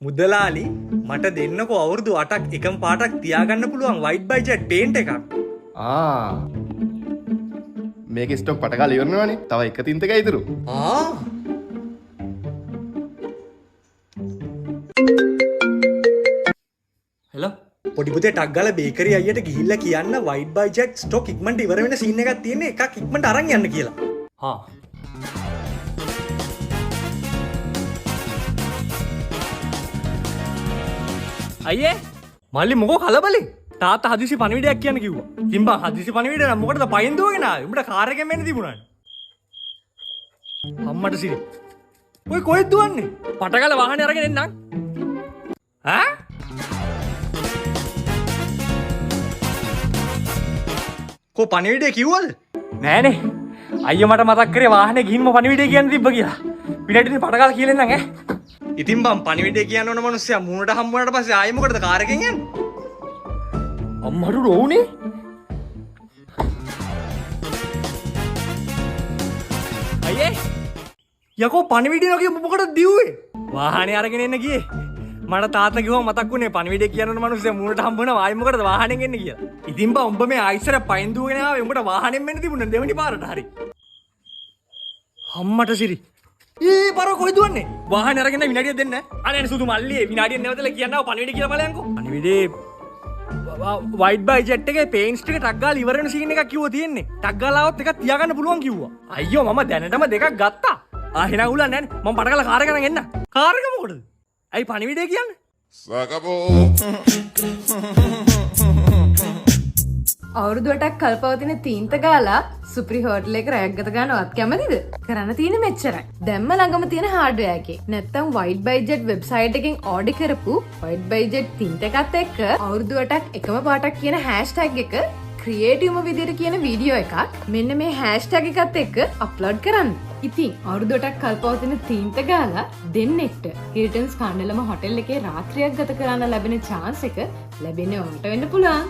මුදලාලි මට දෙන්නකෝ අවුරුදු 8ක් එකම පාටක් තියාගන්න පුළුවන් white budget paint එකක්. මේක ස්ටොක් පටකාලා ඉවරනවනේ. තව එක තින්තකයි ඉතුරු. හෙලෝ පොඩි පුතේ ටක් ගාලා බේකරි අයියට ගිහිල්ලා කියන්න white budget stock ඉක්මනට ඉවර වෙන සීන් එකක් තියෙන එකක් ඉක්මනට අරන් යන්න කියලා. අයියේ මල්ලි මොකෝ කලබලෙන් තාත්තා හදිසි පණිවිඩයක් කියන්න කිව්වා. ඉතින් බං හදිසි පණිවිඩ නම් මොකටද පයින් දුවගෙන ආවේ? උඹට කාර් එකෙන් එන්න තිබුණානේ. අම්මට සිරි. ඔය කොහෙද දුවන්නේ? පටකල වාහනේ අරගෙන එන්නම්. ඈ? කො පණිවිඩය කිව්වද? නෑනේ. අයියා මට මතක් කරේ වාහනේ ගිහින්ම පණිවිඩය කියන්න තිබ්බ කියලා. පිටටින් පටකල කියලා එන්නම් ඈ. ඉතින් බං පණිවිඩය කියන්න ඕන මිනිස්සයා මූණට හම්බ වුණාට පස්සේ ආයෙ මොකටද කාර් එකෙන් යන්නේ? අම්මට රෝනේ. අයියේ යකෝ පණිවිඩය නෝකිය මොකටද දිව්වේ? වාහනේ අරගෙන එන්න ගියේ. මට තාත්තා කිව්වා මතක් වුණේ පණිවිඩය කියන්න ඕන මිනිස්සයා මූණට හම්බ වෙනවා ආයෙ මොකටද වාහනෙන් එන්නේ කියලා. ඉතින් බං උඹ මේ ආයිසර පයින් දුවගෙන ආවේ උඹට වාහනෙන් මෙන්න තිබුණා දෙවෙනි පාරට හරි. අම්මට සිරි. පර කොයි දුවන්නේ වාහනේ අරගෙන විනාඩියක් දෙන්න අනේ සුදු මල්ලියේ විනාඩියක් නැවතලා කියන්නව පණිවිඩය කියලා බලයන්කෝ පණිවිඩේ white budget එකේ paints ටික ටක් ගාලා ඉවර වෙන සීන් එකක් කිව්වා තියෙන්නේ ටක් ගාලා આવත් එකක් තියාගන්න පුළුවන් කිව්වා අයියෝ මම දැනටම දෙකක් ගත්තා එහෙනම් උලන්නේ නැන්නේ මම පටකලා කාර් එක අරන් එන්න කාර් එක මොකටද ඇයි පණිවිඩය කියන්නේ සකපෝ අවුරුදු 8ක් කල්පවතින තීන්ත ගාලා සුප්‍රි හෝටල් එක රැයක් ගත ගන්නවත් කැමතිද? කරන්න තියෙන මෙච්චරයි. දැම්ම ළඟම තියෙන හાર્ඩ්වෙයාර් එකේ. නැත්තම් white budget වෙබ්සයිට් එකෙන් ඕඩර් කරපු white budget තීන්ත එකත් එක්ක අවුරුදු 8ක් එකම පාටක් කියන හෑෂ්ටැග් එක ක්‍රියේටිව්ම විදියට කියන වීඩියෝ එකක් මෙන්න මේ හෑෂ්ටැග් එකත් එක්ක අප්ලෝඩ් කරන්න. ඉතින් අවුරුදු 8ක් කල්පවතින තීන්ත ගාලා දෙන්නෙක්ට හිල්ටන්ස් කණ්ඩලම හොටෙල් එකේ රාත්‍රියක් ගත කරන්න ලැබෙන chance එක ලැබෙන්නේ ඔයාලට වෙන්න පුළුවන්.